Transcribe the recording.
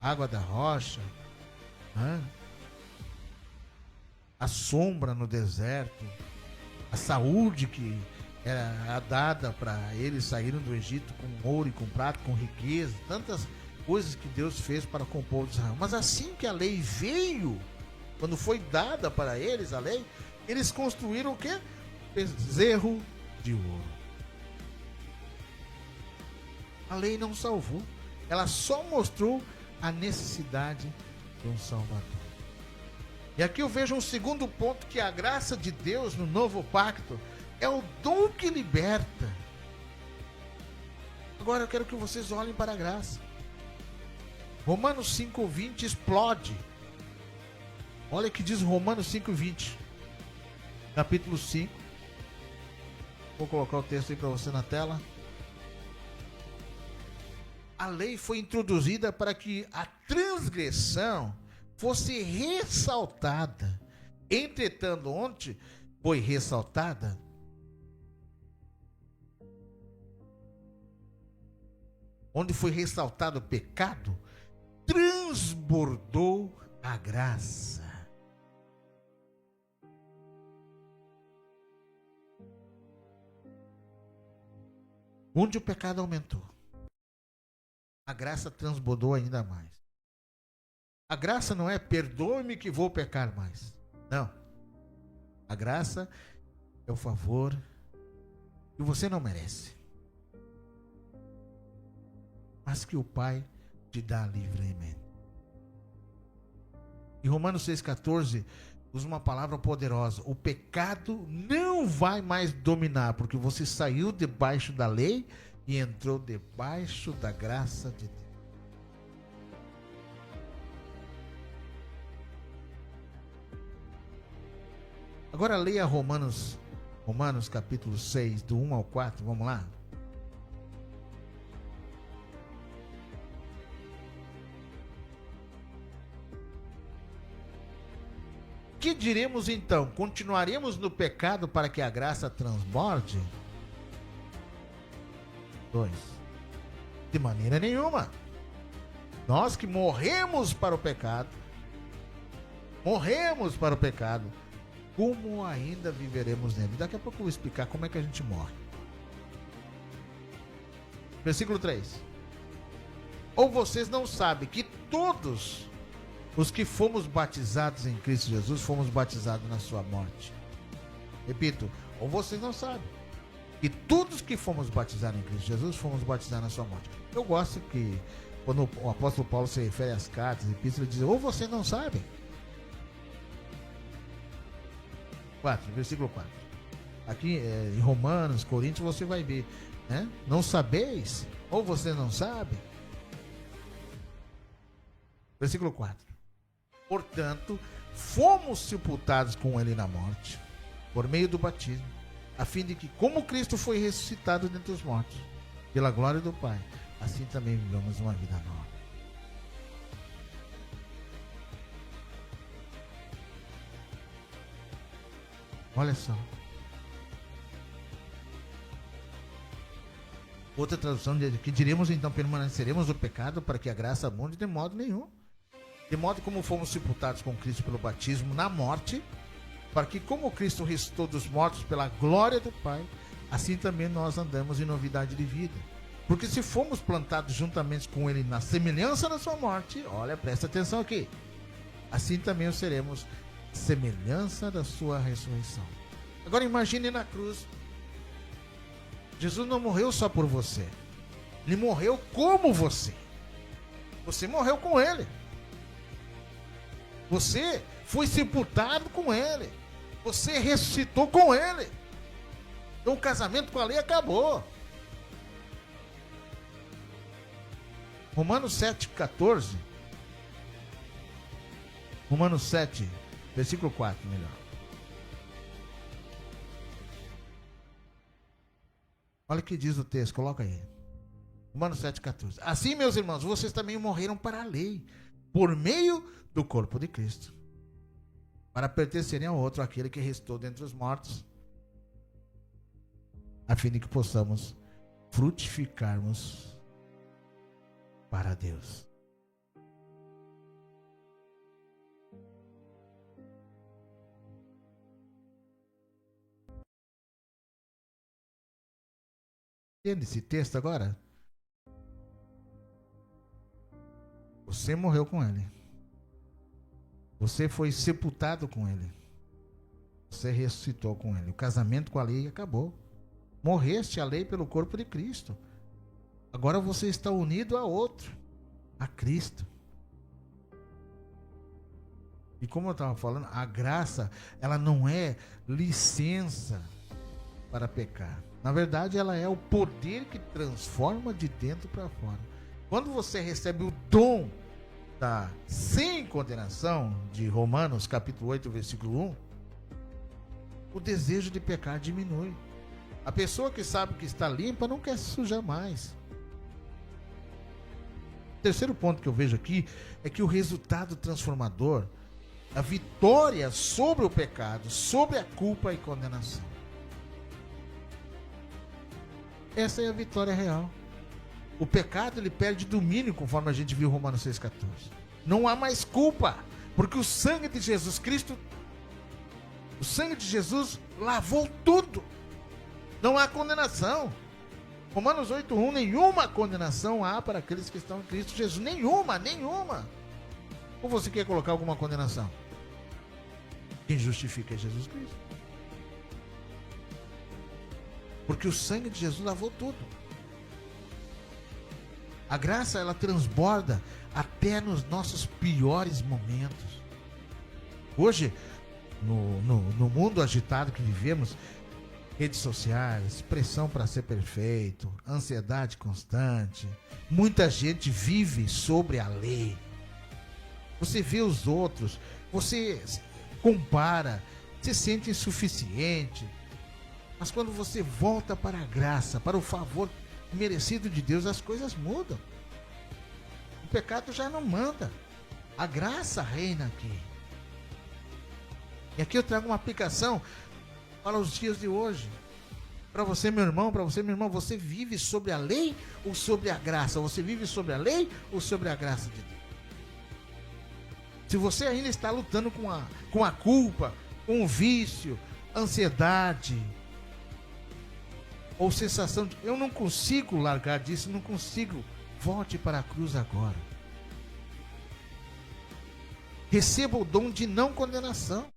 água da rocha, né? A sombra no deserto, a saúde que era dada para eles saírem do Egito com ouro e com prata, com riqueza, tantas coisas que Deus fez para com o povo de Israel. Mas assim que a lei veio, quando foi dada para eles a lei, eles construíram o quê? Bezerro de ouro. A lei não salvou, ela só mostrou a necessidade de um Salvador. E aqui eu vejo um segundo ponto, que a graça de Deus no novo pacto é o dom que liberta. Agora eu quero que vocês olhem para a graça. Romanos 5:20 explode. Olha o que diz Romanos 5:20. Capítulo 5. Vou colocar o texto aí para você na tela. A lei foi introduzida para que a transgressão fosse ressaltada. Entretanto, onde foi ressaltada, onde foi ressaltado o pecado, transbordou a graça. Onde o pecado aumentou, a graça transbordou ainda mais. A graça não é perdoe-me que vou pecar mais. Não. A graça é o favor que você não merece, mas que o Pai te dá livremente. Em Romanos 6,14 usa uma palavra poderosa: o pecado não vai mais dominar, porque você saiu debaixo da lei e entrou debaixo da graça de Deus. Agora leia Romanos capítulo 6, do 1 ao 4, vamos lá? Que diremos então? Continuaremos no pecado para que a graça transborde? 2. De maneira nenhuma. Nós que morremos para o pecado, como ainda viveremos nele? Daqui a pouco eu vou explicar como é que a gente morre. Versículo 3. Ou vocês não sabem que todos os que fomos batizados em Cristo Jesus fomos batizados na sua morte? Repito, ou vocês não sabem que todos que fomos batizados em Cristo Jesus fomos batizados na sua morte? Eu gosto que quando o apóstolo Paulo se refere às cartas, epístolas, ele diz: ou vocês não sabem. 4, versículo 4. Aqui em Romanos, Coríntios, você vai ver, né? Não sabeis, ou você não sabe. Versículo 4. Portanto, fomos sepultados com ele na morte, por meio do batismo, a fim de que, como Cristo foi ressuscitado dentre os mortos, pela glória do Pai, assim também vivamos uma vida nova. Olha só. Outra tradução diz que diremos então: permaneceremos no pecado para que a graça abunde? De modo nenhum. De modo como fomos sepultados com Cristo pelo batismo na morte, para que, como Cristo ressuscitou dos mortos pela glória do Pai, assim também nós andamos em novidade de vida. Porque se fomos plantados juntamente com ele na semelhança da sua morte, olha, presta atenção aqui, assim também o seremos semelhança da sua ressurreição. Agora imagine na cruz. Jesus não morreu só por você. Ele morreu como você. Você morreu com ele. Você foi sepultado com ele. Você ressuscitou com ele. Então o casamento com a lei acabou. Romanos 7,14. Romanos 7, versículo 4, melhor. Olha o que diz o texto, coloca aí. Romanos 7,14. Assim, meus irmãos, vocês também morreram para a lei, por meio do corpo de Cristo, para pertencerem ao outro, aquele que restou dentre os mortos, a fim de que possamos frutificarmos para Deus. Entende esse texto agora? Você morreu com ele. Você foi sepultado com ele. Você ressuscitou com ele. O casamento com a lei acabou. Morreste a lei pelo corpo de Cristo. Agora você está unido a outro, a Cristo. E como eu estava falando, a graça, ela não é licença para pecar. Na verdade, ela é o poder que transforma de dentro para fora. Quando você recebe o dom da sem condenação, de Romanos capítulo 8, versículo 1, o desejo de pecar diminui. A pessoa que sabe que está limpa não quer se sujar mais. O terceiro ponto que eu vejo aqui é que o resultado transformador, a vitória sobre o pecado, sobre a culpa e condenação. Essa é a vitória real. O pecado, ele perde domínio, conforme a gente viu em Romanos 6,14. Não há mais culpa, porque o sangue de Jesus Cristo, o sangue de Jesus lavou tudo. Não há condenação. Romanos 8,1, nenhuma condenação há para aqueles que estão em Cristo Jesus. Nenhuma. Ou você quer colocar alguma condenação? Quem justifica é Jesus Cristo. Porque o sangue de Jesus lavou tudo. A graça, ela transborda até nos nossos piores momentos. Hoje, no mundo agitado que vivemos, redes sociais, pressão para ser perfeito, ansiedade constante, muita gente vive sobre a lei. Você vê os outros, você compara, se sente insuficiente. Mas quando você volta para a graça, para o favor merecido de Deus, as coisas mudam. O pecado já não manda. A graça reina aqui. E aqui eu trago uma aplicação para os dias de hoje. Para você, meu irmão, para você, minha irmã, você vive sobre a lei ou sobre a graça? Você vive sobre a lei ou sobre a graça de Deus? Se você ainda está lutando com a culpa, com o vício, ansiedade, ou sensação de eu não consigo largar disso, não consigo, volte para a cruz agora. Receba o dom de não condenação.